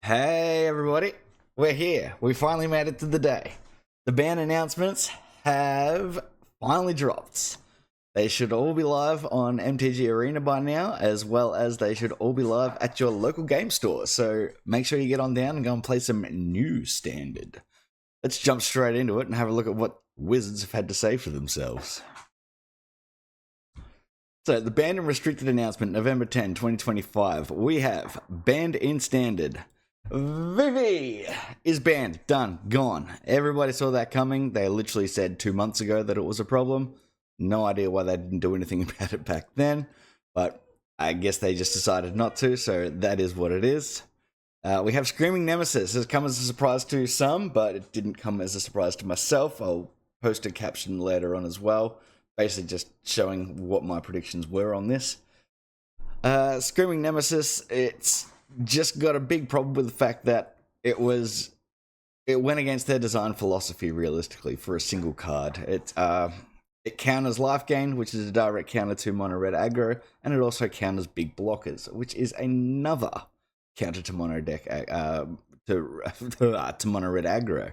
Hey everybody, we're here. We finally made it to the day. The band announcements have finally dropped. They should all be live on MTG Arena by now, as well as they should all be live at your local game store. So make sure you get on down and go and play some new standard. Let's jump straight into it and have a look at what Wizards have had to say for themselves. So, the banned and restricted announcement, November 10, 2025. We have banned in standard. Vivi is banned. Done. Gone. Everybody saw that coming. They literally said 2 months ago that it was a problem. No idea why they didn't do anything about it back then. But I guess they just decided not to, so that is what it is. We have Screaming Nemesis. It's come as a surprise to some, but it didn't come as a surprise to myself. I'll post a caption later on as well. Basically just showing what my predictions were on this. Screaming Nemesis, it's just got a big problem with the fact that it went against their design philosophy realistically for a single card. It counters life gain, which is a direct counter to mono red aggro, and it also counters big blockers, which is another counter to mono deck to mono red aggro.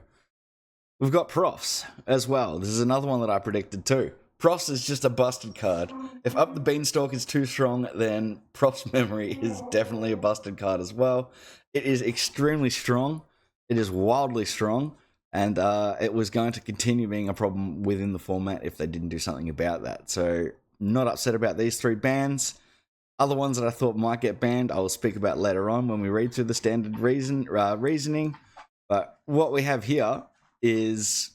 We've got Profs as well. This is another one that I predicted too. Profs is just a busted card. If Up the Beanstalk is too strong, then Profs Memory is definitely a busted card as well. It is extremely strong. It is wildly strong. And it was going to continue being a problem within the format if they didn't do something about that. So, not upset about these three bans. Other ones that I thought might get banned, I will speak about later on when we read through the standard reasoning. But what we have here is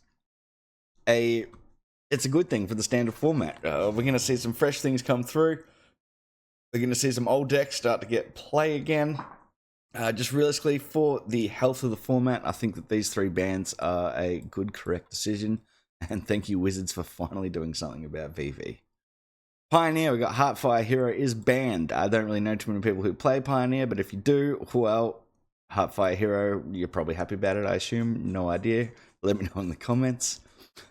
it's a good thing for the standard format. We're going to see some fresh things come through. We're going to see some old decks start to get play again. Just realistically, for the health of the format, I think that these three bans are a good, correct decision. And thank you, Wizards, for finally doing something about VV. Pioneer, we got Heartfire Hero is banned. I don't really know too many people who play Pioneer, but if you do, well, Heartfire Hero, you're probably happy about it, I assume. No idea. Let me know in the comments.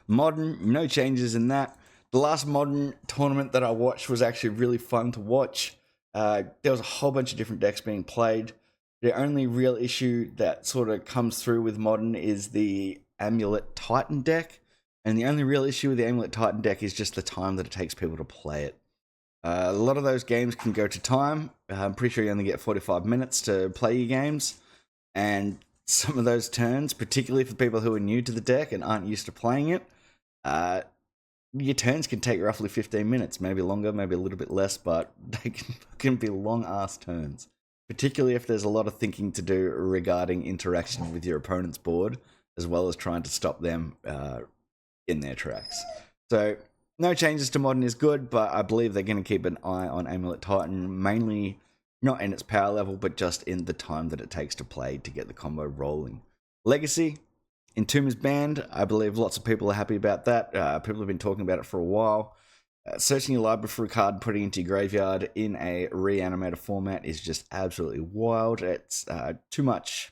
Modern, no changes in that. The last Modern tournament that I watched was actually really fun to watch. There was a whole bunch of different decks being played. The only real issue that sort of comes through with Modern is the Amulet Titan deck. And the only real issue with the Amulet Titan deck is just the time that it takes people to play it. A lot of those games can go to time. I'm pretty sure you only get 45 minutes to play your games. And some of those turns, particularly for people who are new to the deck and aren't used to playing it, your turns can take roughly 15 minutes, maybe longer, maybe a little bit less, but they can be long-ass turns, particularly if there's a lot of thinking to do regarding interaction with your opponent's board, as well as trying to stop them in their tracks. So, no changes to Modern is good, but I believe they're going to keep an eye on Amulet Titan, mainly not in its power level, but just in the time that it takes to play to get the combo rolling. Legacy, Entomb is banned. I believe lots of people are happy about that. People have been talking about it for a while. Searching your library for a card and putting it into your graveyard in a reanimator format is just absolutely wild. It's too much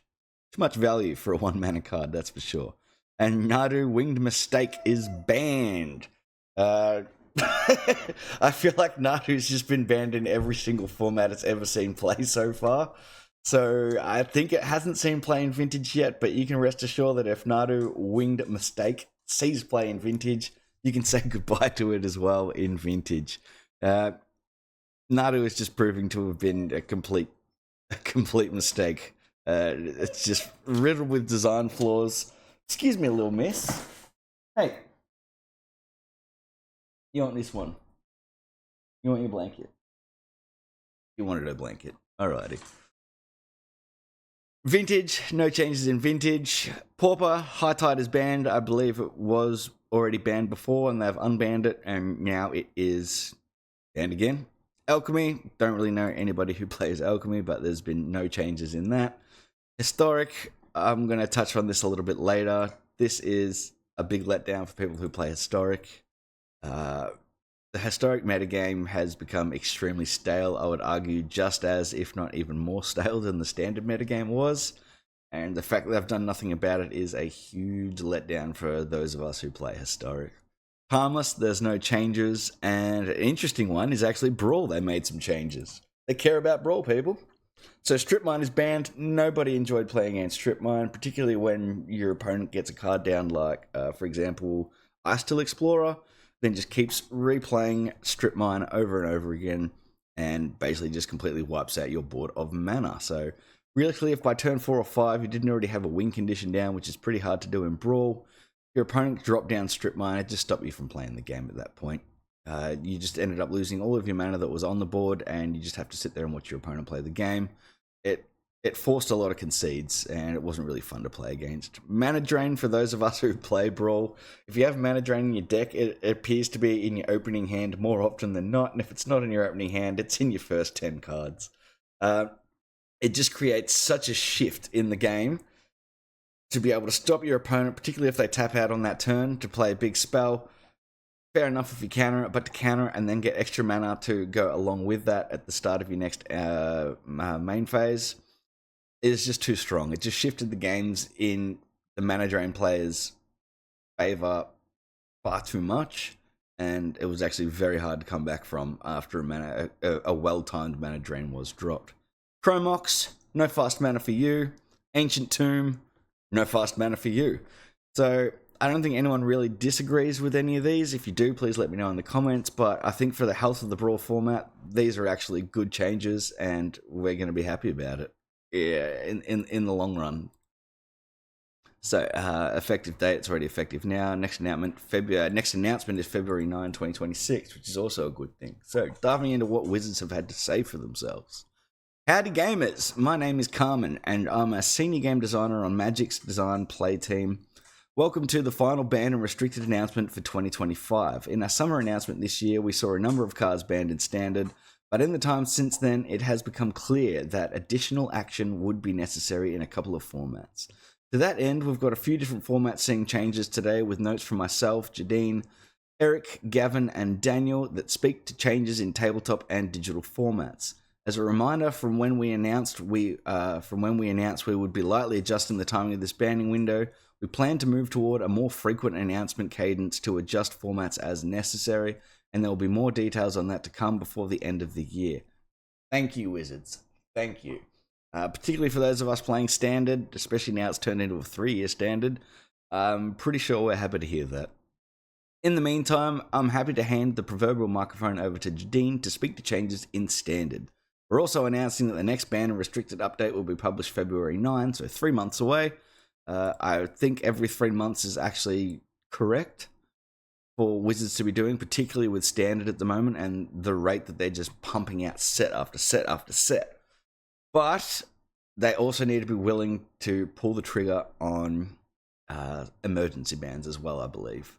value for a 1-mana card, that's for sure. And Nadu Winged Mistake is banned. I feel like Naru's just been banned in every single format it's ever seen play so far. So I think it hasn't seen play in Vintage yet, but you can rest assured that if Naru Winged Mistake sees play in Vintage, you can say goodbye to it as well in Vintage. Naru is just proving to have been a complete mistake. It's just riddled with design flaws. Excuse me, little miss. Hey. You want this one? You want your blanket? You wanted a blanket. Alrighty. Vintage, no changes in Vintage. Pauper, High Tide is banned. I believe it was already banned before and they've unbanned it and now it is banned again. Alchemy, don't really know anybody who plays Alchemy, but there's been no changes in that. Historic, I'm going to touch on this a little bit later. This is a big letdown for people who play Historic. The Historic metagame has become extremely stale, I would argue, just as, if not even more stale than the standard metagame was. And the fact that they've done nothing about it is a huge letdown for those of us who play Historic. Harmless, there's no changes, and an interesting one is actually Brawl. They made some changes. They care about Brawl, people. So Strip Mine is banned. Nobody enjoyed playing against Strip Mine, particularly when your opponent gets a card down like, for example, Ice Till Explorer, then just keeps replaying Strip Mine over and over again and basically just completely wipes out your board of mana. So realistically, if by turn 4 or 5 you didn't already have a win condition down, which is pretty hard to do in Brawl, your opponent dropped down Strip Mine, it just stopped you from playing the game at that point. You just ended up losing all of your mana that was on the board, and you just have to sit there and watch your opponent play the game. It forced a lot of concedes, and it wasn't really fun to play against. Mana Drain, for those of us who play Brawl, if you have Mana Drain in your deck, it appears to be in your opening hand more often than not, and if it's not in your opening hand, it's in your first 10 cards. It just creates such a shift in the game to be able to stop your opponent, particularly if they tap out on that turn, to play a big spell. Fair enough if you counter it, but to counter it and then get extra mana to go along with that at the start of your next main phase is just too strong. It just shifted the games in the mana drain players' favor far too much, and it was actually very hard to come back from after a well-timed mana drain was dropped. Chromox, no fast mana for you. Ancient Tomb, no fast mana for you. So I don't think anyone really disagrees with any of these. If you do, please let me know in the comments. But I think for the health of the Brawl format, these are actually good changes, and we're going to be happy about it. Yeah, in the long run. So effective date, it's already effective now. Next announcement is February 9, 2026, which is also a good thing. So diving into what Wizards have had to say for themselves. Howdy gamers, my name is Carmen, and I'm a senior game designer on Magic's design play team. Welcome to the final banned and restricted announcement for 2025. In our summer announcement this year, we saw a number of cards banned in Standard, but in the time since then, it has become clear that additional action would be necessary in a couple of formats. To that end, we've got a few different formats seeing changes today, with notes from myself, Jadine, Eric, Gavin, and Daniel that speak to changes in tabletop and digital formats. As a reminder, from when we announced we would be lightly adjusting the timing of this banning window, we plan to move toward a more frequent announcement cadence to adjust formats as necessary, and there will be more details on that to come before the end of the year. Thank you, Wizards. Thank you. Particularly for those of us playing Standard, especially now it's turned into a 3-year Standard. I'm pretty sure we're happy to hear that. In the meantime, I'm happy to hand the proverbial microphone over to Jadine to speak to changes in Standard. We're also announcing that the next banned and restricted update will be published February 9, so 3 months away. I think every 3 months is actually correct for Wizards to be doing, particularly with Standard at the moment and the rate that they're just pumping out set after set after set. But they also need to be willing to pull the trigger on emergency bans as well, I believe,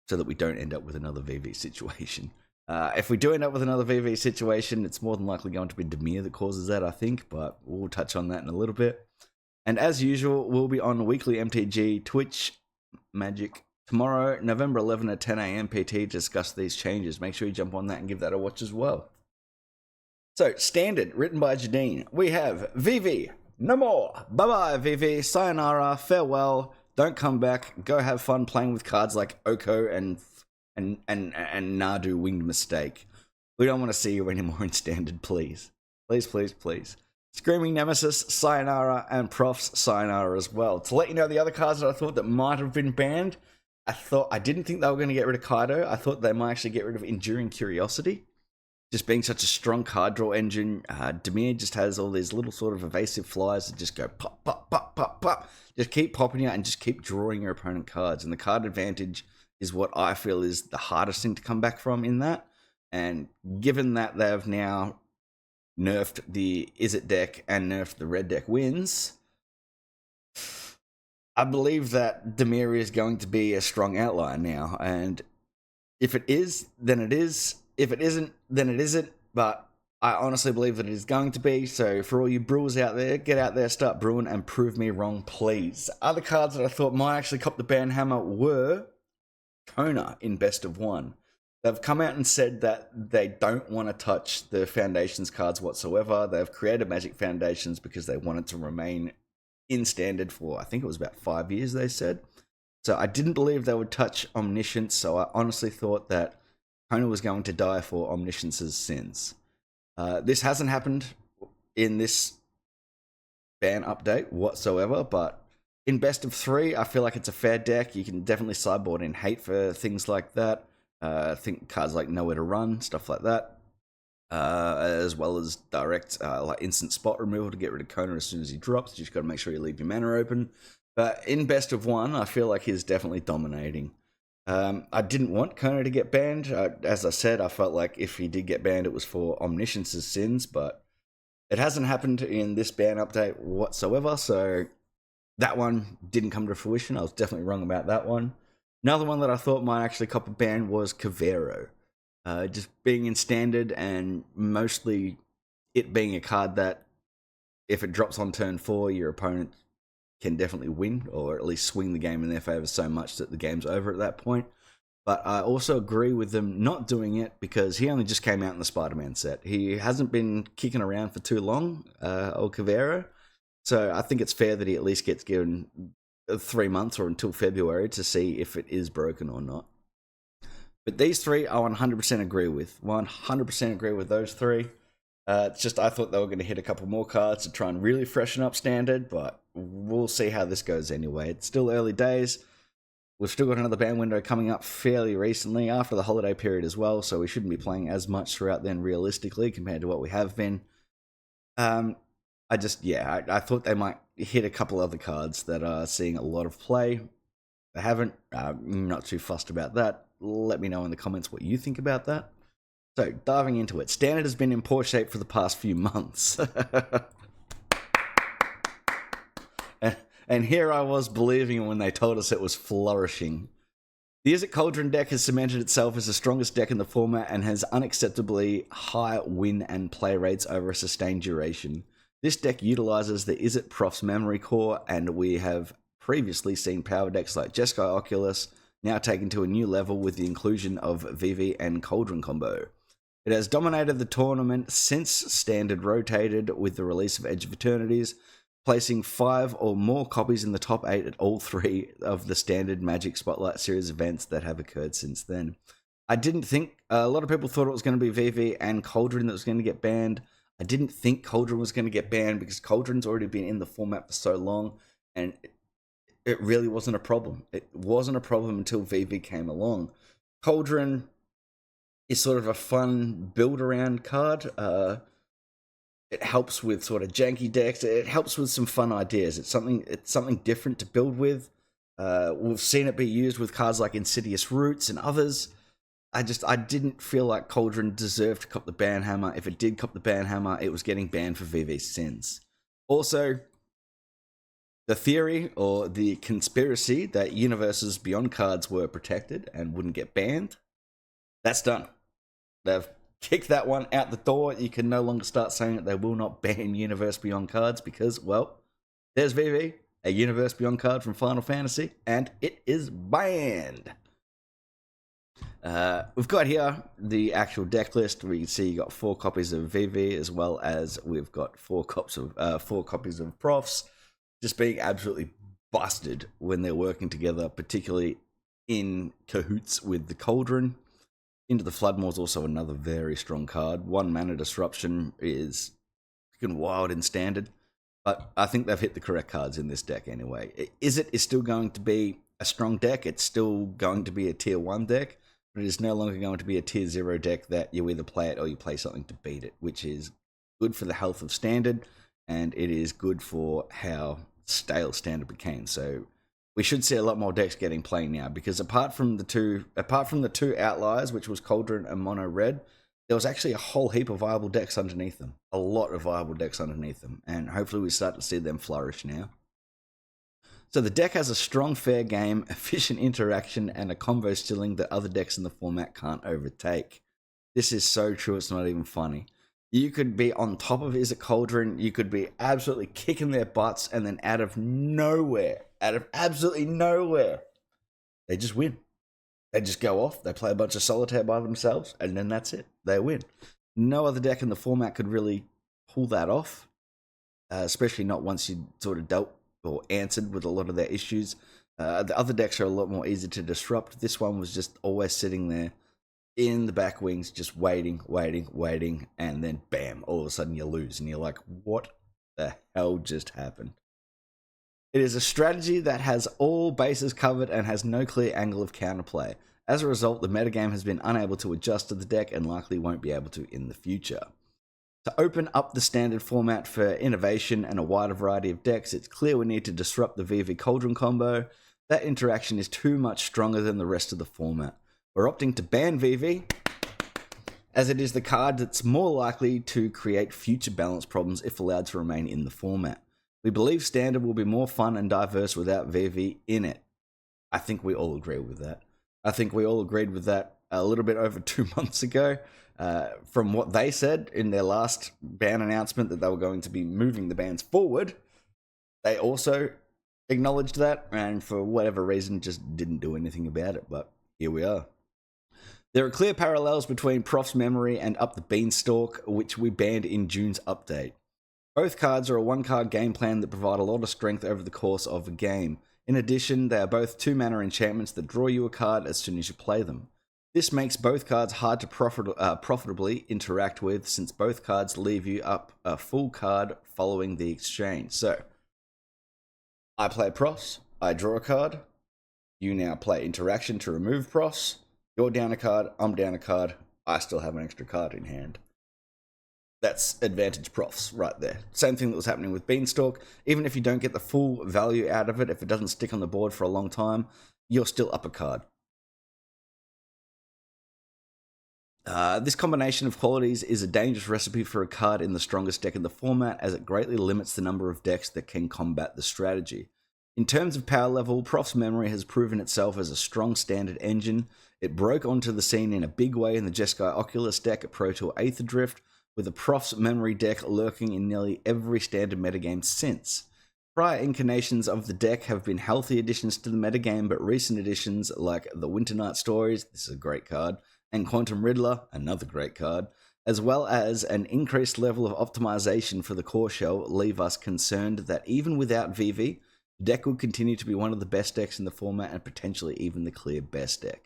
so that we don't end up with another VV situation. If we do end up with another VV situation, it's more than likely going to be Dimir that causes that, I think, but we'll touch on that in a little bit. And as usual, we'll be on weekly MTG, Twitch, Magic, tomorrow, November 11 at 10 a.m. PT to discuss these changes. Make sure you jump on that and give that a watch as well. So, Standard, written by Jadine. We have Vivi, no more. Bye-bye, Vivi. Sayonara, farewell. Don't come back. Go have fun playing with cards like Oko and Nadu Winged Mistake. We don't want to see you anymore in Standard, please. Please, please, please. Screaming Nemesis, Sayonara, and Profs, Sayonara as well. To let you know the other cards that I thought that might have been banned, I didn't think they were going to get rid of Kaido. I thought they might actually get rid of Enduring Curiosity. Just being such a strong card draw engine, Dimir just has all these little sort of evasive flyers that just go pop, pop, pop, pop, pop. Just keep popping out and just keep drawing your opponent cards. And the card advantage is what I feel is the hardest thing to come back from in that. And given that they've now nerfed the Izzet deck and nerfed the red deck wins, I believe that Dimir is going to be a strong outlier now. And if it is, then it is. If it isn't, then it isn't. But I honestly believe that it is going to be. So for all you brewers out there, get out there, start brewing, and prove me wrong, please. Other cards that I thought might actually cop the ban hammer were Kona in Best of One. They've come out and said that they don't want to touch the Foundations cards whatsoever. They've created Magic Foundations because they wanted to remain in Standard for, I think it was about 5 years, they said. So I didn't believe they would touch Omniscience, so I honestly thought that Kona was going to die for Omniscience's sins. This hasn't happened. in this ban update whatsoever, but in best of 3, I feel like it's a fair deck. You can definitely sideboard in hate for things like that. I think cards like Nowhere to Run, stuff like that, as well as direct like instant spot removal to get rid of Kona as soon as he drops. You just got to make sure you leave your mana open. But in best of 1, I feel like he's definitely dominating. I didn't want Kona to get banned. As I said, I felt like if he did get banned, it was for Omniscience's sins, but it hasn't happened in this ban update whatsoever, so that one didn't come to fruition. I was definitely wrong about that one. Another one that I thought might actually cop a ban was Kavero. Just being in standard and mostly it being a card that if it drops on turn 4, your opponent can definitely win, or at least swing the game in their favor so much that the game's over at that point. But I also agree with them not doing it because he only just came out in the Spider-Man set. He hasn't been kicking around for too long, old Kavero. So I think it's fair that he at least gets given 3 months or until February to see if it is broken or not. But these 3 I 100% agree with. 100% agree with those 3. It's just I thought they were going to hit a couple more cards to try and really freshen up standard, but we'll see how this goes anyway. It's still early days. We've still got another ban window coming up fairly recently after the holiday period as well, so we shouldn't be playing as much throughout then realistically compared to what we have been. I thought they might hit a couple other cards that are seeing a lot of play. They haven't. I'm not too fussed about that. Let me know in the comments what you think about that. So, diving into it. Standard has been in poor shape for the past few months. And here I was believing when they told us it was flourishing. The Izzet Cauldron deck has cemented itself as the strongest deck in the format and has unacceptably high win and play rates over a sustained duration. This deck utilizes the Izzet Prof's memory core, and we have previously seen power decks like Jeskai Oculus now taken to a new level with the inclusion of Vivi and Cauldron combo. It has dominated the tournament since Standard rotated with the release of Edge of Eternities, placing 5 or more copies in the top 8 at all 3 of the Standard Magic Spotlight Series events that have occurred since then. I didn't think, a lot of people thought it was going to be Vivi and Cauldron that was going to get banned. I didn't think Cauldron was going to get banned because Cauldron's already been in the format for so long, and it really wasn't a problem. It wasn't a problem until Vivi came along. Cauldron is sort of a fun build-around card. It helps with sort of janky decks. It helps with some fun ideas. It's something different to build with. We've seen it be used with cards like Insidious Roots and others. I didn't feel like Cauldron deserved to cop the ban hammer. If it did cop the ban hammer, it was getting banned for VV's sins. Also, the theory or the conspiracy that Universes Beyond cards were protected and wouldn't get banned, that's done. They've kicked that one out the door. You can no longer start saying that they will not ban Universe Beyond cards because, well, there's VV, a Universe Beyond card from Final Fantasy, and it is banned. We've got here the actual deck list where you can see you got 4 copies of VV as well as we've got 4 copies of Profs, just being absolutely busted when they're working together, particularly in cahoots with the Cauldron. Into the Floodmaw is also another very strong card. 1 mana disruption is freaking wild in standard, but I think they've hit the correct cards in this deck anyway. Izzet is still going to be a strong deck. It's still going to be a tier 1 deck, but it is no longer going to be a tier 0 deck that you either play it or you play something to beat it, which is good for the health of standard, and it is good for how stale standard became. So we should see a lot more decks getting played now, because apart from the two outliers, which was Cauldron and Mono Red, there was actually a whole heap of viable decks underneath them. A lot of viable decks underneath them, and hopefully we start to see them flourish now. So the deck has a strong fair game, efficient interaction, and a combo stealing that other decks in the format can't overtake. This is so true, it's not even funny. You could be on top of Izzet Cauldron, you could be absolutely kicking their butts, and then out of absolutely nowhere, they just win. They just go off, they play a bunch of solitaire by themselves, and then that's it. They win. No other deck in the format could really pull that off, especially not once you sort of dealt or answered with a lot of their issues. The other decks are a lot more easy to disrupt. This one was just always sitting there, in the back wings, just waiting, and then bam, all of a sudden you lose, and you're like, what the hell just happened? It is a strategy that has all bases covered and has no clear angle of counterplay. As a result, the metagame has been unable to adjust to the deck and likely won't be able to in the future. To open up the standard format for innovation and a wider variety of decks, it's clear we need to disrupt the VV Cauldron combo. That interaction is too much stronger than the rest of the format. We're opting to ban VV, as it is the card that's more likely to create future balance problems if allowed to remain in the format. We believe Standard will be more fun and diverse without VV in it. I think we all agree with that. I think we all agreed with that a little bit over 2 months ago. From what they said in their last ban announcement that they were going to be moving the bans forward, they also acknowledged that, and for whatever reason just didn't do anything about it, but here we are. There are clear parallels between Prof's Memory and Up the Beanstalk, which we banned in June's update. Both cards are a one-card game plan that provide a lot of strength over the course of a game. In addition, they are both 2-mana enchantments that draw you a card as soon as you play them. This makes both cards hard to profitably interact with, since both cards leave you up a full card following the exchange. So, I play Profs, I draw a card, you now play Interaction to remove Profs, you're down a card, I'm down a card, I still have an extra card in hand. That's advantage Profs right there. Same thing that was happening with Beanstalk. Even if you don't get the full value out of it, if it doesn't stick on the board for a long time, you're still up a card. This combination of qualities is a dangerous recipe for a card in the strongest deck in the format, as it greatly limits the number of decks that can combat the strategy. In terms of power level, Prof's Memory has proven itself as a strong standard engine. It broke onto the scene in a big way in the Jeskai Oculus deck at Pro Tour Aether Drift, with a Prof's Memory deck lurking in nearly every standard metagame since. Prior incarnations of the deck have been healthy additions to the metagame, but recent additions like the Winter Night Stories, this is a great card, and Quantum Riddler, another great card, as well as an increased level of optimization for the core shell, leave us concerned that even without VV, the deck will continue to be one of the best decks in the format and potentially even the clear best deck.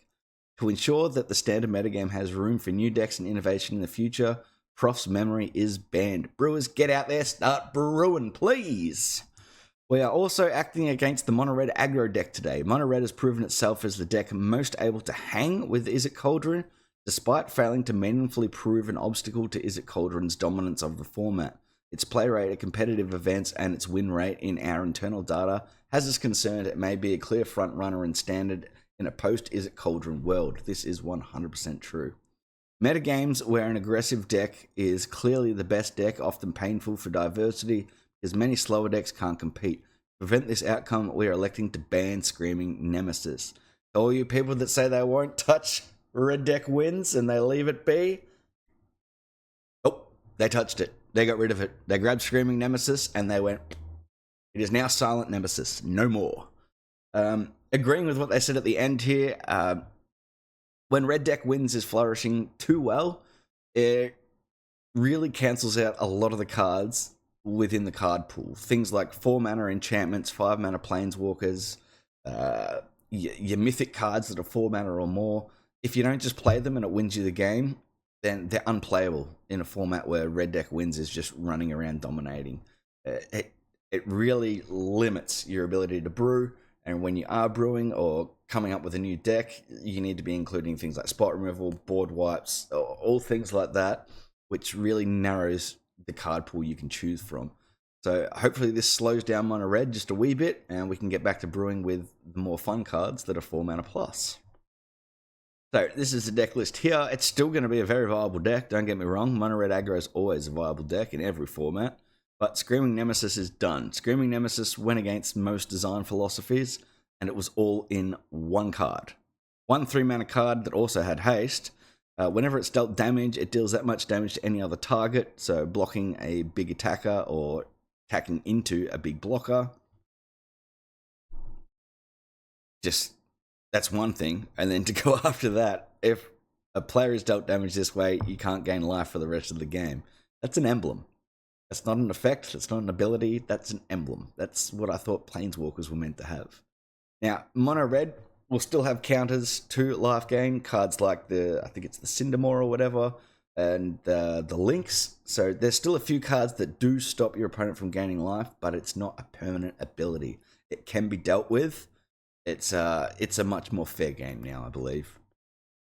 To ensure that the standard metagame has room for new decks and innovation in the future, Prof's Memory is banned. Brewers, get out there, start brewing, please! We are also acting against the Mono Red aggro deck today. Mono Red has proven itself as the deck most able to hang with Izzet Cauldron, despite failing to meaningfully prove an obstacle to Izzet Cauldron's dominance of the format. Its play rate at competitive events and its win rate in our internal data has us concerned it may be a clear front runner in standard in a post-Izzet Cauldron world. This is 100% true. Metagames where an aggressive deck is clearly the best deck, often painful for diversity, because many slower decks can't compete. To prevent this outcome, we are electing to ban Screaming Nemesis. All you people that say they won't touch red deck wins and they leave it be, oh, they touched it. They got rid of it. They grabbed Screaming Nemesis and they went, it is now Silent Nemesis, no more. Agreeing with what they said at the end here, when red deck wins is flourishing too well, it really cancels out a lot of the cards within the card pool. Things like 4-mana enchantments, 5-mana planeswalkers, your mythic cards that are 4-mana or more. If you don't just play them and it wins you the game, then they're unplayable in a format where red deck wins is just running around dominating. It really limits your ability to brew, and when you are brewing or coming up with a new deck, you need to be including things like spot removal, board wipes, all things like that, which really narrows the card pool you can choose from. So hopefully this slows down Mono Red just a wee bit, and we can get back to brewing with the more fun cards that are 4-mana plus. So this is the deck list here. It's still going to be a very viable deck, don't get me wrong. Mono Red aggro is always a viable deck in every format, but Screaming Nemesis is done. Screaming Nemesis went against most design philosophies, and it was all in one card. One 3-mana card that also had haste. Whenever it's dealt damage, it deals that much damage to any other target, so blocking a big attacker or attacking into a big blocker. Just, that's one thing. And then to go after that, if a player is dealt damage this way, you can't gain life for the rest of the game. That's an emblem. That's not an effect, that's not an ability, that's an emblem. That's what I thought Planeswalkers were meant to have. Now, Mono Red, we'll still have counters to life gain, cards like I think it's the Cindermore or whatever, and the Lynx. So there's still a few cards that do stop your opponent from gaining life, but it's not a permanent ability. It can be dealt with. It's a much more fair game now, I believe.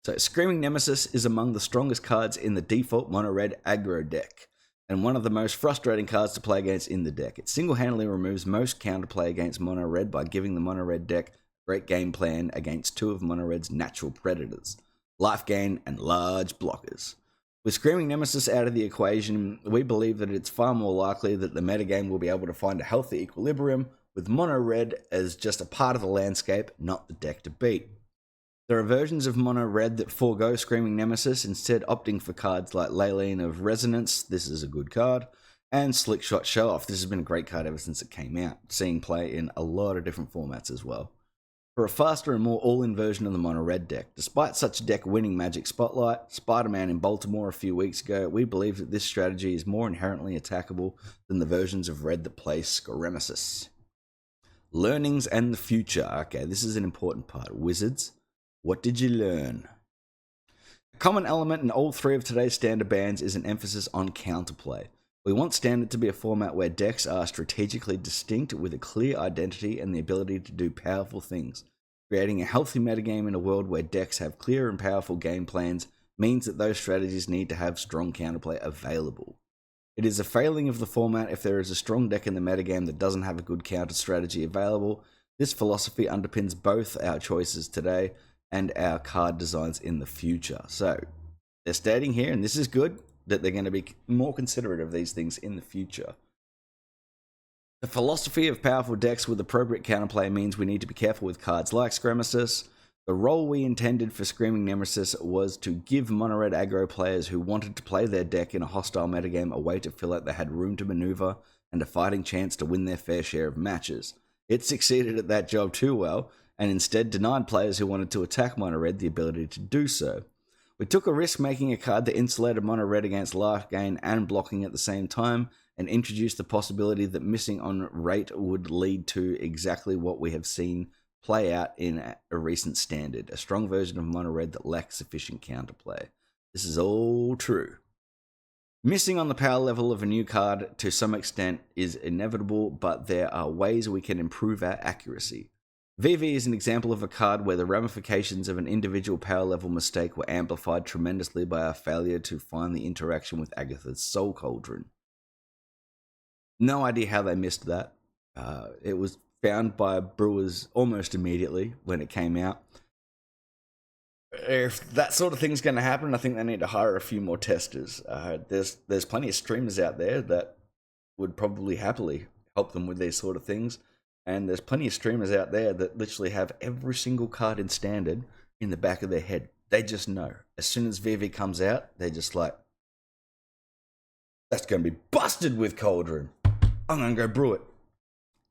So Screaming Nemesis is among the strongest cards in the default mono-red aggro deck, and one of the most frustrating cards to play against in the deck. It single-handedly removes most counterplay against mono-red by giving the mono-red deck a great game plan against two of mono-red's natural predators, life gain and large blockers. With Screaming Nemesis out of the equation, we believe that it's far more likely that the metagame will be able to find a healthy equilibrium with mono-red as just a part of the landscape, not the deck to beat. There are versions of mono red that forego Screaming Nemesis, instead opting for cards like Leyline of Resonance, this is a good card, and Slickshot Show Off. This has been a great card ever since it came out, seeing play in a lot of different formats as well. For a faster and more all-in version of the mono red deck, despite such a deck winning Magic Spotlight, Spider-Man in Baltimore a few weeks ago, we believe that this strategy is more inherently attackable than the versions of red that play Scremesis. Learnings and the future. Okay, this is an important part. Wizards. What did you learn? A common element in all three of today's standard bans is an emphasis on counterplay. We want standard to be a format where decks are strategically distinct with a clear identity and the ability to do powerful things. Creating a healthy metagame in a world where decks have clear and powerful game plans means that those strategies need to have strong counterplay available. It is a failing of the format if there is a strong deck in the metagame that doesn't have a good counter strategy available. This philosophy underpins both our choices today and our card designs in the future. So they're stating here, and this is good, that they're going to be more considerate of these things in the future. The philosophy of powerful decks with appropriate counterplay means we need to be careful with cards like Scremesis. The role we intended for Screaming Nemesis was to give mono-red aggro players who wanted to play their deck in a hostile metagame a way to feel like they had room to maneuver and a fighting chance to win their fair share of matches. It succeeded at that job too well, and instead denied players who wanted to attack mono-red the ability to do so. We took a risk making a card that insulated mono-red against life gain and blocking at the same time, and introduced the possibility that missing on rate would lead to exactly what we have seen play out in a recent standard, a strong version of mono-red that lacks sufficient counterplay. This is all true. Missing on the power level of a new card to some extent is inevitable, but there are ways we can improve our accuracy. VV is an example of a card where the ramifications of an individual power level mistake were amplified tremendously by our failure to find the interaction with Agatha's Soul Cauldron. No idea how they missed that. It was found by brewers almost immediately when it came out. If that sort of thing's going to happen, I think they need to hire a few more testers. There's plenty of streamers out there that would probably happily help them with these sort of things. And there's plenty of streamers out there that literally have every single card in standard in the back of their head. They just know. As soon as VV comes out, they're just like, that's going to be busted with Cauldron. I'm going to go brew it.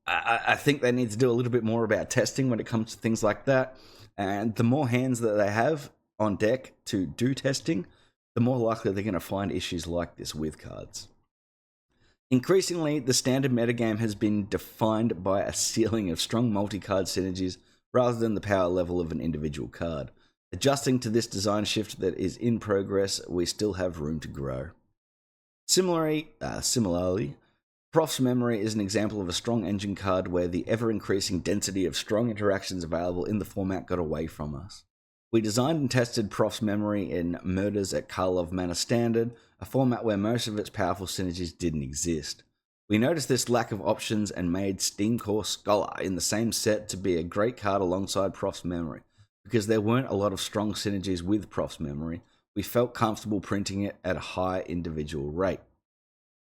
I think they need to do a little bit more about testing when it comes to things like that. And the more hands that they have on deck to do testing, the more likely they're going to find issues like this with cards. Increasingly, the standard metagame has been defined by a ceiling of strong multi-card synergies rather than the power level of an individual card. Adjusting to this design shift that is in progress, we still have room to grow. Similarly, Prof's Memory is an example of a strong engine card where the ever-increasing density of strong interactions available in the format got away from us. We designed and tested Prof's Memory in Murders at Karlov Manor Standard, a format where most of its powerful synergies didn't exist. We noticed this lack of options and made Steamcore Scholar in the same set to be a great card alongside Prof's Memory. Because there weren't a lot of strong synergies with Prof's Memory, we felt comfortable printing it at a high individual rate.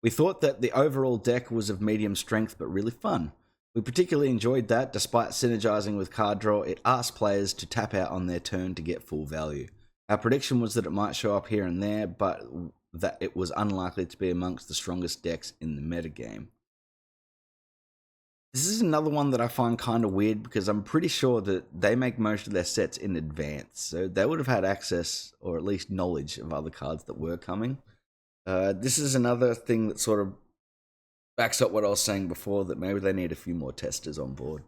We thought that the overall deck was of medium strength but really fun. We particularly enjoyed that despite synergizing with card draw, it asked players to tap out on their turn to get full value. Our prediction was that it might show up here and there, but that it was unlikely to be amongst the strongest decks in the metagame. This is another one that I find kind of weird because I'm pretty sure that they make most of their sets in advance, so they would have had access or at least knowledge of other cards that were coming. This is another thing that sort of backs up what I was saying before, that maybe they need a few more testers on board.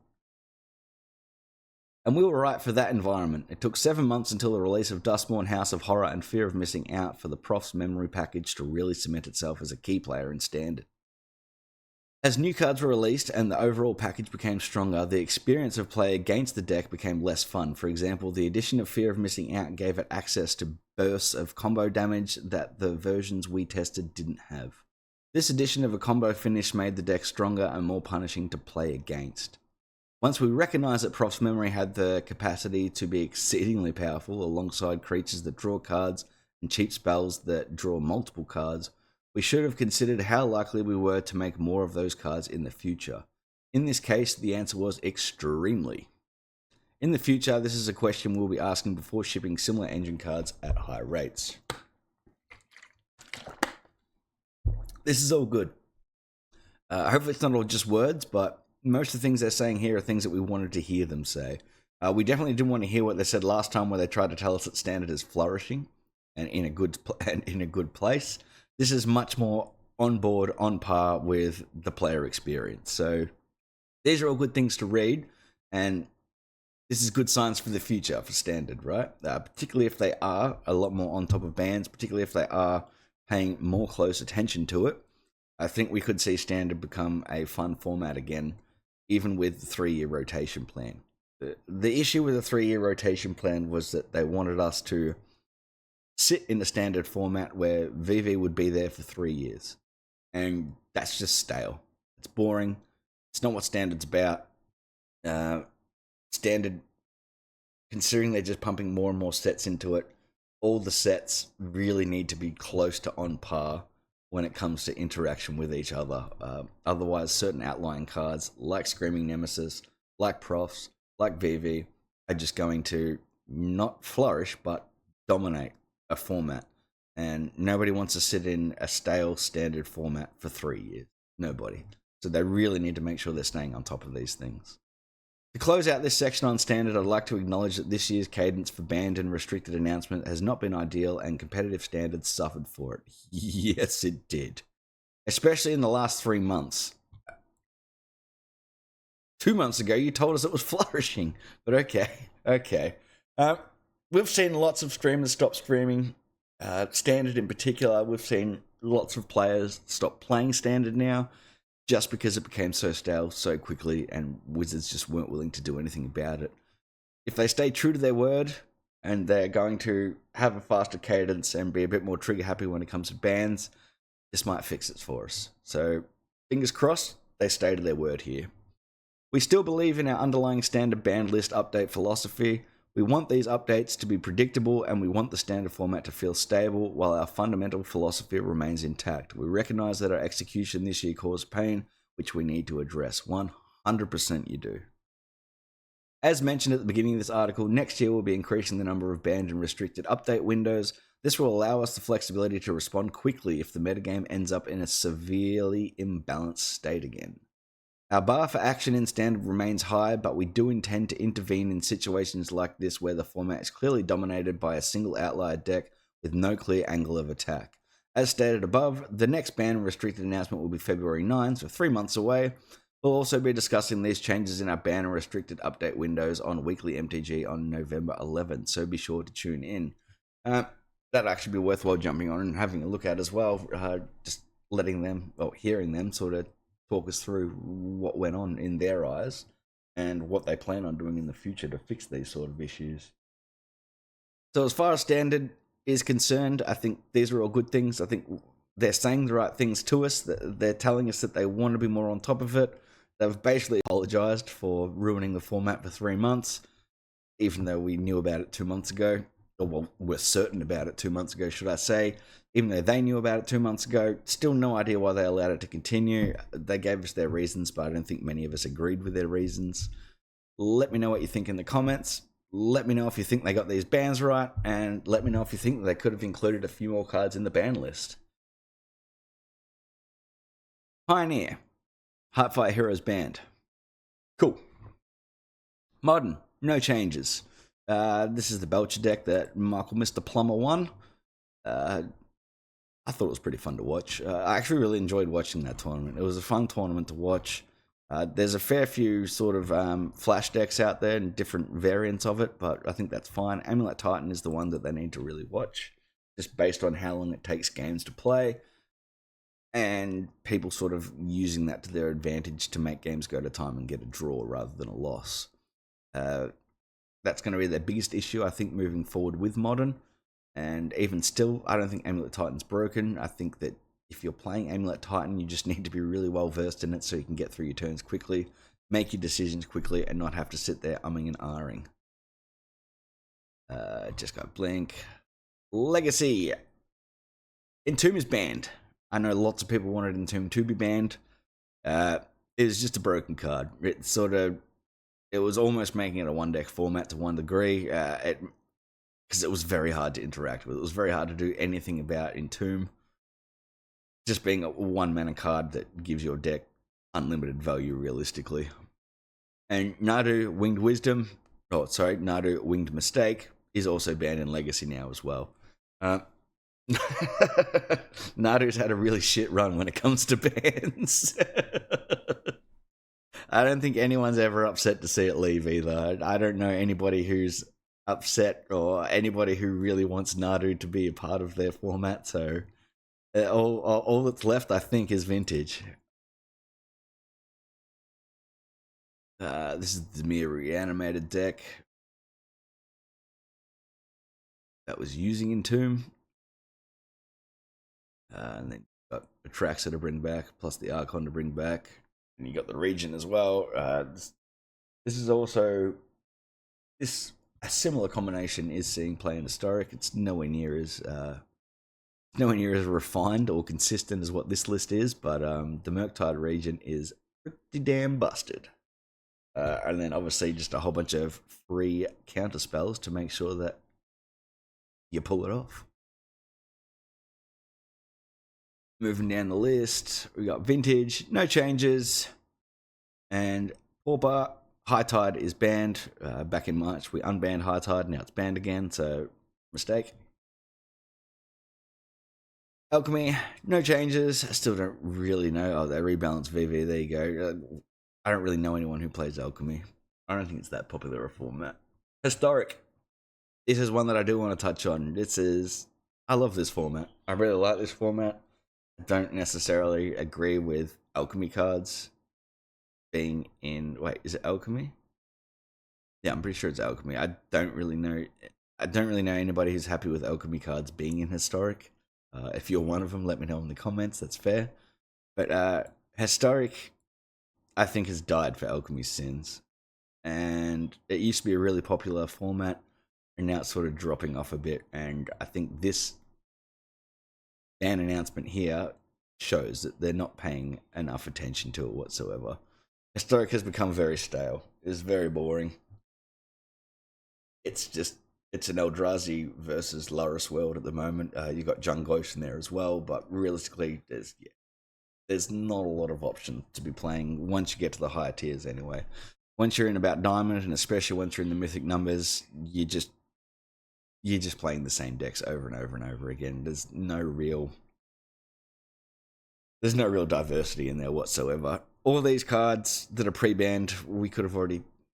And we were right for that environment. It took 7 months until the release of Dustborn, House of Horror, and Fear of Missing Out for the Prof's memory package to really cement itself as a key player in Standard. As new cards were released and the overall package became stronger, the experience of play against the deck became less fun. For example, the addition of Fear of Missing Out gave it access to bursts of combo damage that the versions we tested didn't have. This addition of a combo finish made the deck stronger and more punishing to play against. Once we recognized that Prof's memory had the capacity to be exceedingly powerful alongside creatures that draw cards and cheap spells that draw multiple cards, we should have considered how likely we were to make more of those cards in the future. In this case, the answer was extremely. In the future, this is a question we'll be asking before shipping similar engine cards at high rates. This is all good. Hopefully it's not all just words, but most of the things they're saying here are things that we wanted to hear them say. We definitely didn't want to hear what they said last time where they tried to tell us that Standard is flourishing and in a good place. This is much more on board, on par with the player experience. So these are all good things to read, and this is good signs for the future for Standard, right? Particularly if they are a lot more on top of bands, particularly if they are paying more close attention to it. I think we could see Standard become a fun format again, even with the 3-year rotation plan. The issue with the 3-year rotation plan was that they wanted us to sit in the Standard format where VV would be there for 3 years. And that's just stale. It's boring. It's not what Standard's about. Standard, considering they're just pumping more and more sets into it, all the sets really need to be close to on par when it comes to interaction with each other. Otherwise, certain outlying cards, like Screaming Nemesis, like Profs, like VV, are just going to not flourish, but dominate a format. And nobody wants to sit in a stale Standard format for 3 years. Nobody. So they really need to make sure they're staying on top of these things. To close out this section on Standard, I'd like to acknowledge that this year's cadence for banned and restricted announcement has not been ideal, and competitive Standards suffered for it. Yes, it did. Especially in the last 3 months. 2 months ago, you told us it was flourishing. But okay. We've seen lots of streamers stop streaming. Standard in particular, we've seen lots of players stop playing Standard now, just because it became so stale so quickly and Wizards just weren't willing to do anything about it. If they stay true to their word and they're going to have a faster cadence and be a bit more trigger happy when it comes to bans, this might fix it for us. So fingers crossed they stay to their word here. We still believe in our underlying Standard ban list update philosophy. We want these updates to be predictable, and we want the Standard format to feel stable while our fundamental philosophy remains intact. We recognise that our execution this year caused pain, which we need to address. 100% you do. As mentioned at the beginning of this article, next year we'll be increasing the number of banned and restricted update windows. This will allow us the flexibility to respond quickly if the metagame ends up in a severely imbalanced state again. Our bar for action in Standard remains high, but we do intend to intervene in situations like this where the format is clearly dominated by a single outlier deck with no clear angle of attack. As stated above, the next ban and restricted announcement will be February 9, so 3 months away. We'll also be discussing these changes in our ban and restricted update windows on Weekly MTG on November 11, so be sure to tune in. That'd actually be worthwhile jumping on and having a look at as well, just letting them, or hearing them sort of talk us through what went on in their eyes and what they plan on doing in the future to fix these sort of issues. So as far as Standard is concerned, I think these are all good things. I think they're saying the right things to us. They're telling us that they want to be more on top of it. They've basically apologized for ruining the format for 3 months, even though we knew about it 2 months ago. Or well, we're certain about it 2 months ago, should I say. Even though they knew about it 2 months ago, still no idea why they allowed it to continue. They gave us their reasons, but I don't think many of us agreed with their reasons. Let me know what you think in the comments. Let me know if you think they got these bans right, and let me know if you think they could have included a few more cards in the ban list. Pioneer. Heartfire Heroes banned. Cool. Modern. No changes. This is the Belcher deck that Michael Mr. Plumber won. I thought it was pretty fun to watch. I actually really enjoyed watching that tournament. It was a fun tournament to watch. There's a fair few sort of flash decks out there and different variants of it, but I think that's fine. Amulet Titan is the one that they need to really watch, just based on how long it takes games to play, and people sort of using that to their advantage to make games go to time and get a draw rather than a loss. That's going to be their biggest issue, I think, moving forward with Modern. And even still, I don't think Amulet Titan's broken. I think that if you're playing Amulet Titan, you just need to be really well versed in it so you can get through your turns quickly, make your decisions quickly, and not have to sit there umming and ahhing. Just got Blink. Legacy. Entomb is banned. I know lots of people wanted Entomb to be banned. It was just a broken card. It was almost making it a one deck format to one degree. Because it was very hard to interact with. It was very hard to do anything about Entomb. Just being a one mana card that gives your deck unlimited value realistically. And Nadu Winged Mistake is also banned in Legacy now as well. Nadu's had a really shit run when it comes to bans. I don't think anyone's ever upset to see it leave either. I don't know anybody who's upset or anybody who really wants Nadu to be a part of their format, so all that's left, I think, is Vintage. This is the mere reanimated deck that was using Entomb. And then you got Atraxa to bring back, plus the Archon to bring back. And you got the Region as well. This is also... A similar combination is seeing play in Historic. It's nowhere near as refined or consistent as what this list is, but the Murktide Region is pretty damn busted. And then obviously just a whole bunch of free counter spells to make sure that you pull it off. Moving down the list, we got Vintage, no changes, and Pauper. High Tide is banned. Back in March, we unbanned High Tide. Now it's banned again, so mistake. Alchemy, no changes. I still don't really know. Oh, they rebalanced VV. There you go. I don't really know anyone who plays Alchemy. I don't think it's that popular a format. Historic. This is one that I do want to touch on. I love this format. I really like this format. I don't necessarily agree with Alchemy cards being in... Wait, is it Alchemy? Yeah, I'm pretty sure it's Alchemy. I don't really know anybody who's happy with Alchemy cards being in Historic. If you're one of them, let me know in the comments. That's fair. But Historic, I think, has died for Alchemy's sins. And it used to be a really popular format, and now it's sort of dropping off a bit. And I think this ban announcement here shows that they're not paying enough attention to it whatsoever. Historic has become very stale. It's very boring. It's an Eldrazi versus Loris world at the moment. You got Jungleocean in there as well, but realistically, there's not a lot of option to be playing once you get to the higher tiers anyway. Once you're in about Diamond, and especially once you're in the Mythic numbers, you're just playing the same decks over and over and over again. There's no real diversity in there whatsoever. All these cards that are pre-banned,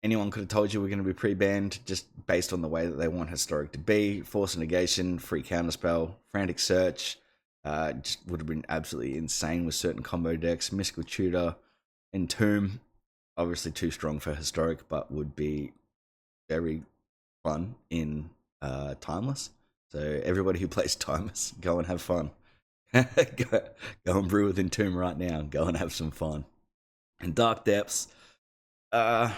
anyone could have told you we're going to be pre-banned just based on the way that they want Historic to be. Force of Negation, free counterspell, Frantic Search, just would have been absolutely insane with certain combo decks. Mystical Tutor, Entomb, obviously too strong for Historic, but would be very fun in Timeless. So everybody who plays Timeless, go and have fun. go and brew with Entomb right now and go and have some fun. And Dark Depths, I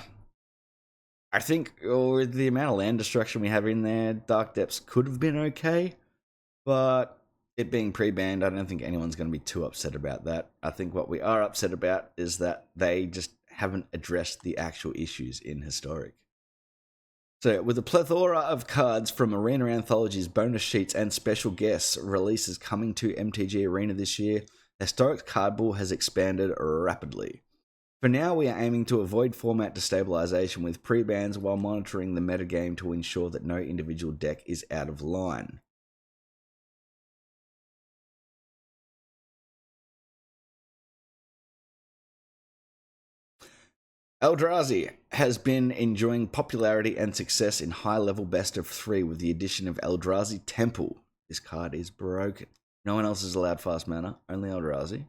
think with the amount of land destruction we have in there, Dark Depths could have been okay, but it being pre-banned, I don't think anyone's going to be too upset about that. I think what we are upset about is that they just haven't addressed the actual issues in Historic. So, with a plethora of cards from Arena Anthologies, bonus sheets, and special guests releases coming to MTG Arena this year, Historic's card pool has expanded rapidly. For now, we are aiming to avoid format destabilization with pre-bans while monitoring the metagame to ensure that no individual deck is out of line. Eldrazi has been enjoying popularity and success in high-level best of 3 with the addition of Eldrazi Temple. This card is broken. No one else is allowed fast mana, only Eldrazi.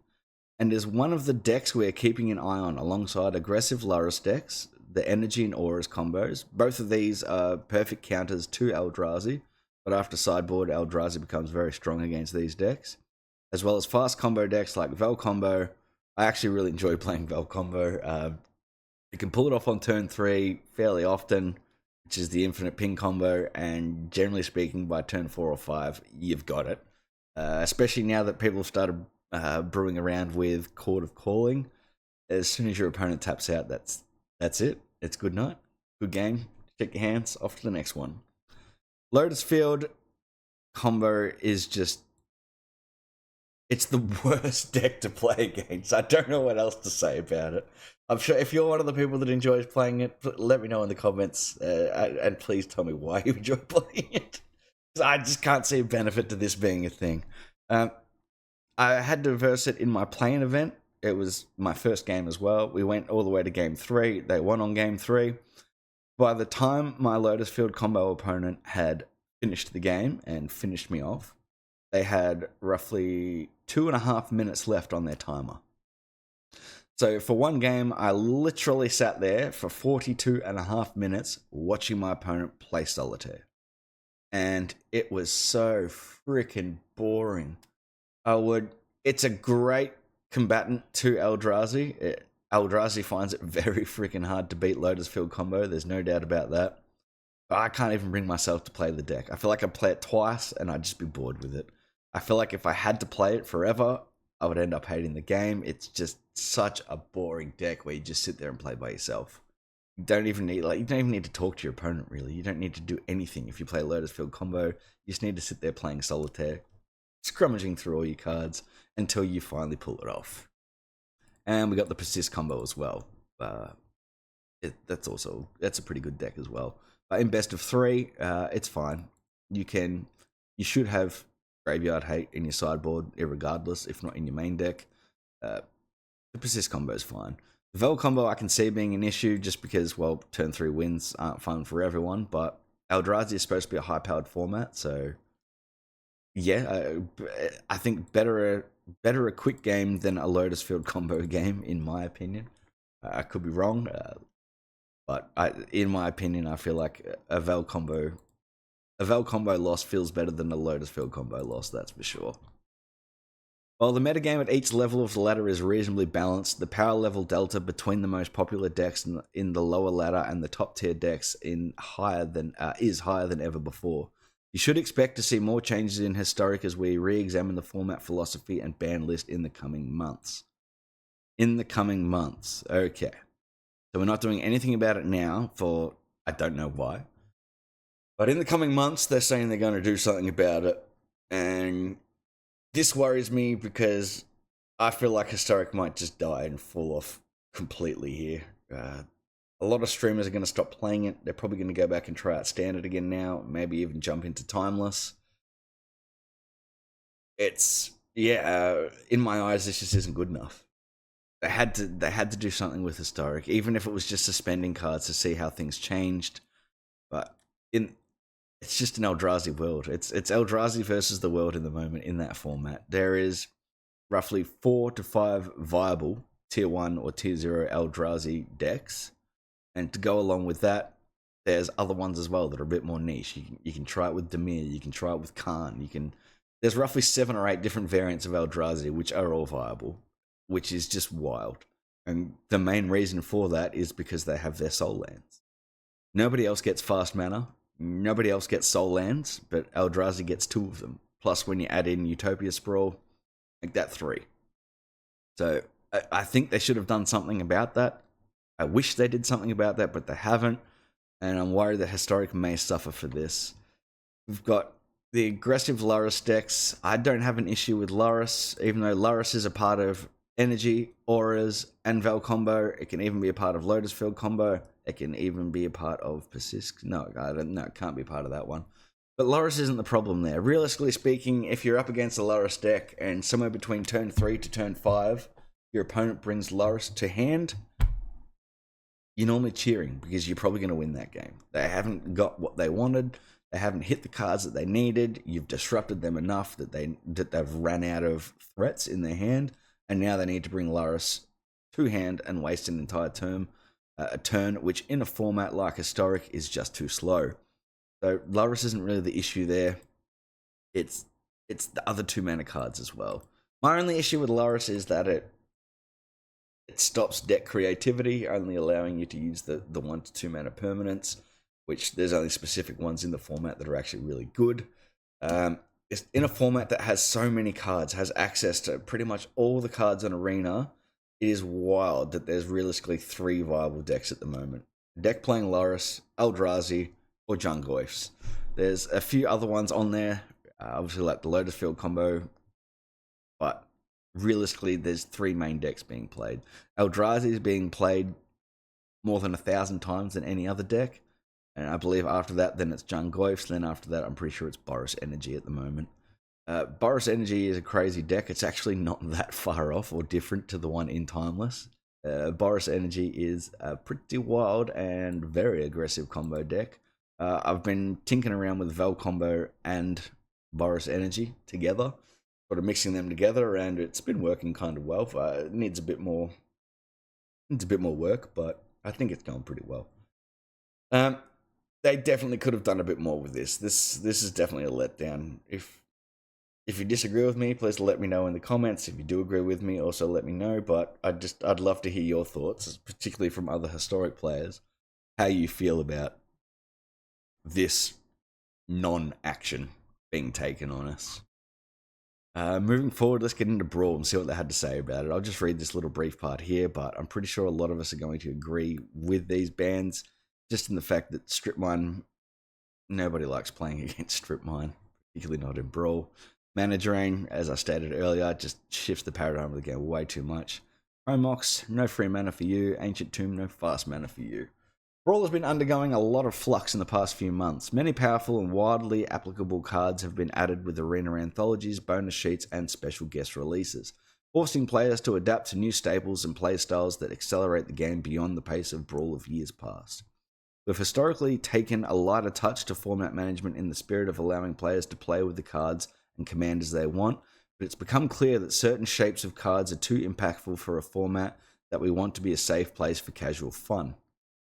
And is one of the decks we're keeping an eye on alongside aggressive Lurrus decks, the Energy and Auras combos. Both of these are perfect counters to Eldrazi, but after sideboard, Eldrazi becomes very strong against these decks. As well as fast combo decks like Vel Combo. I actually really enjoy playing Vel Combo. You can pull it off on turn 3 fairly often, which is the infinite ping combo, and generally speaking, by turn 4 or 5, you've got it. Especially now that people have started brewing around with Court of Calling. As soon as your opponent taps out, that's it. It's good night, good game. Check your hands, off to the next one. Lotus Field combo is just... it's the worst deck to play against. I don't know what else to say about it. I'm sure if you're one of the people that enjoys playing it, let me know in the comments, and please tell me why you enjoy playing it. Because I just can't see a benefit to this being a thing. I had to verse it in my playing event. It was my first game as well. We went all the way to game 3. They won on game 3. By the time my Lotus Field combo opponent had finished the game and finished me off, they had roughly 2.5 minutes left on their timer. So for one game, I literally sat there for 42.5 minutes watching my opponent play Solitaire. And it was so freaking boring. It's a great combatant to Eldrazi. Eldrazi finds it very freaking hard to beat Lotus Field combo. There's no doubt about that. But I can't even bring myself to play the deck. I feel like I'd play it twice and I'd just be bored with it. I feel like if I had to play it forever, I would end up hating the game. It's just such a boring deck where you just sit there and play by yourself. You don't even need to talk to your opponent, really. You don't need to do anything if you play Lotus Field combo. You just need to sit there playing Solitaire, scrummaging through all your cards until you finally pull it off. And we got the Persist combo as well. That's a pretty good deck as well. But in best of 3, it's fine. You should have Graveyard Hate in your sideboard, irregardless, if not in your main deck. The Persist combo is fine. The Vel combo I can see being an issue just because, well, turn 3 wins aren't fun for everyone, but Eldrazi is supposed to be a high-powered format, so yeah, I think better a quick game than a Lotus Field combo game, in my opinion. I could be wrong, but in my opinion, I feel like a Vel combo loss feels better than a Lotus Field combo loss, that's for sure. While the metagame at each level of the ladder is reasonably balanced, the power level delta between the most popular decks in the lower ladder and the top tier decks is higher than ever before. You should expect to see more changes in Historic as we re-examine the format philosophy and ban list in the coming months. Okay. So we're not doing anything about it now for I don't know why. But in the coming months, they're saying they're going to do something about it. And this worries me because I feel like Historic might just die and fall off completely here. A lot of streamers are going to stop playing it. They're probably going to go back and try out Standard again now. Maybe even jump into Timeless. In my eyes, this just isn't good enough. They had to do something with Historic, even if it was just suspending cards to see how things changed. But it's just an Eldrazi world. It's Eldrazi versus the world in the moment in that format. There is roughly 4 to 5 viable tier 1 or tier 0 Eldrazi decks. And to go along with that, there's other ones as well that are a bit more niche. You can try it with Dimir, you can try it with Khan, there's roughly 7 or 8 different variants of Eldrazi which are all viable, which is just wild. And the main reason for that is because they have their soul lands. Nobody else gets fast mana, nobody else gets soul lands, but Eldrazi gets 2 of them. Plus when you add in Utopia Sprawl, make that 3. So I think they should have done something about that. I wish they did something about that, but they haven't. And I'm worried that Historic may suffer for this. We've got the aggressive Lurrus decks. I don't have an issue with Lurrus, even though Lurrus is a part of Energy, Auras, and Vel combo. It can even be a part of Lotus Field combo. It can even be a part of Persist. No, it can't be part of that one. But Lurrus isn't the problem there. Realistically speaking, if you're up against a Lurrus deck and somewhere between turn 3 to turn 5, your opponent brings Lurrus to hand, you're normally cheering because you're probably going to win that game. They haven't got what they wanted. They haven't hit the cards that they needed. You've disrupted them enough that they've ran out of threats in their hand, and now they need to bring Laris to hand and waste an entire a turn, which in a format like Historic is just too slow. So Laris isn't really the issue there. It's the other 2 mana cards as well. My only issue with Laris is that it stops deck creativity, only allowing you to use the 1 to 2 mana permanents, which there's only specific ones in the format that are actually really good. It's in a format that has so many cards, has access to pretty much all the cards on Arena. It is wild that there's realistically 3 viable decks at the moment. Deck playing Laris, Eldrazi, or Jungoifs. There's a few other ones on there, obviously like the Lotus Field combo, but realistically there's 3 main decks being played. Eldrazi is being played more than 1,000 times than any other deck, and I believe after that then it's Jungoifs, then after that I'm pretty sure it's Boros Energy at the moment. Boros Energy is a crazy deck. It's actually not that far off or different to the one in Timeless. Boros Energy is a pretty wild and very aggressive combo deck. I've been tinkering around with Vel combo and Boros Energy together, sort of mixing them together, and it's been working kind of well. It needs a bit more work, but I think it's going pretty well. They definitely could have done a bit more with this. This is definitely a letdown. If you disagree with me, please let me know in the comments. If you do agree with me, also let me know. But I'd love to hear your thoughts, particularly from other Historic players, how you feel about this non-action being taken on us. Moving forward, let's get into Brawl and see what they had to say about it. I'll just read this little brief part here, but I'm pretty sure a lot of us are going to agree with these bans, just in the fact that Strip Mine, nobody likes playing against Strip Mine, particularly not in Brawl. Mana Drain, as I stated earlier, just shifts the paradigm of the game way too much. Chromox, no free mana for you. Ancient Tomb, no fast mana for you. Brawl has been undergoing a lot of flux in the past few months. Many powerful and widely applicable cards have been added with arena anthologies, bonus sheets, and special guest releases, forcing players to adapt to new staples and playstyles that accelerate the game beyond the pace of Brawl of years past. We've historically taken a lighter touch to format management in the spirit of allowing players to play with the cards and commanders they want, but it's become clear that certain shapes of cards are too impactful for a format that we want to be a safe place for casual fun.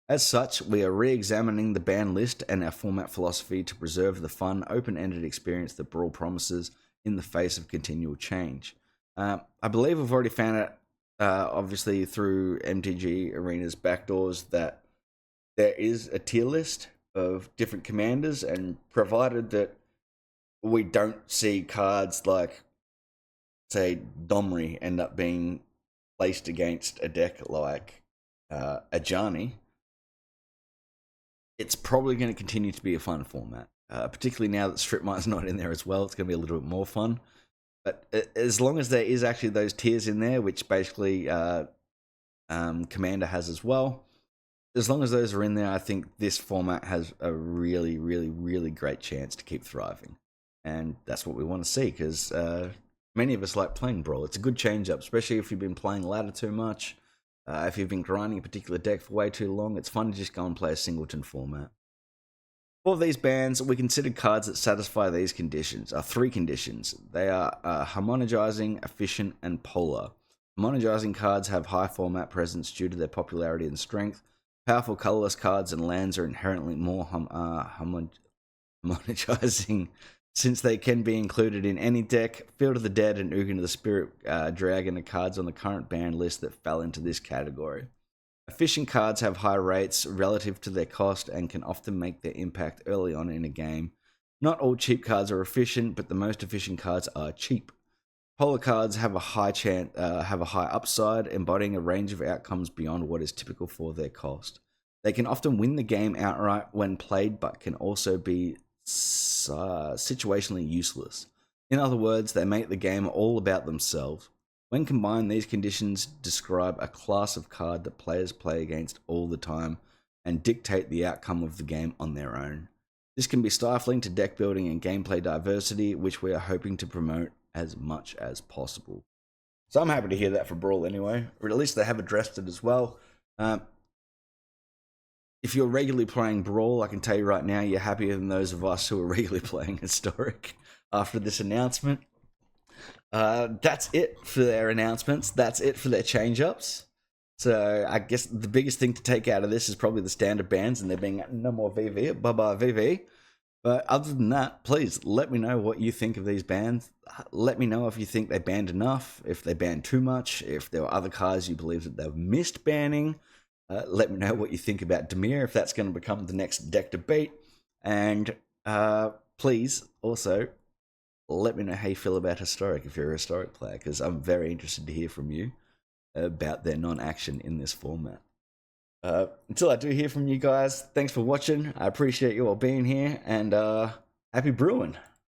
As such, we are re-examining the ban list and our format philosophy to preserve the fun, open-ended experience that Brawl promises in the face of continual change. I believe we've already found it, obviously through MTG Arena's backdoors, that there is a tier list of different commanders, and provided that we don't see cards like, say, Domri end up being placed against a deck like Ajani, it's probably going to continue to be a fun format. Particularly now that Strip Mine's not in there as well, it's going to be a little bit more fun. But as long as there is actually those tiers in there, which basically Commander has as well, as long as those are in there, I think this format has a really, really, really great chance to keep thriving. And that's what we want to see, because many of us like playing Brawl. It's a good change up, especially if you've been playing ladder too much. If you've been grinding a particular deck for way too long, it's fun to just go and play a singleton format. For these bans, we considered cards that satisfy these conditions. 3 conditions. They are harmonizing, efficient, and polar. Harmonizing cards have high format presence due to their popularity and strength. Powerful colorless cards and lands are inherently more harmonizing, since they can be included in any deck. Field of the Dead and Ugin of the Spirit Dragon are cards on the current ban list that fell into this category. Efficient cards have high rates relative to their cost and can often make their impact early on in a game. Not all cheap cards are efficient, but the most efficient cards are cheap. Polar cards have a high upside, embodying a range of outcomes beyond what is typical for their cost. They can often win the game outright when played, but can also be situationally useless. In other words, they make the game all about themselves. When combined, these conditions describe a class of card that players play against all the time and dictate the outcome of the game on their own. This can be stifling to deck building and gameplay diversity, which we are hoping to promote as much as possible. So I'm happy to hear that for Brawl anyway, or at least they have addressed it as well. if you're regularly playing Brawl, I can tell you right now, you're happier than those of us who are regularly playing Historic after this announcement. That's it for their announcements. That's it for their change-ups. So I guess the biggest thing to take out of this is probably the standard bans, and there being no more VV. Bye VV. But other than that, please let me know what you think of these bans. Let me know if you think they banned enough, if they banned too much, if there were other cards you believe that they've missed banning. Let me know what you think about Demir, if that's going to become the next deck debate. And please also let me know how you feel about Historic if you're a Historic player, because I'm very interested to hear from you about their non-action in this format. Until I do hear from you guys, thanks for watching. I appreciate you all being here, and happy brewing.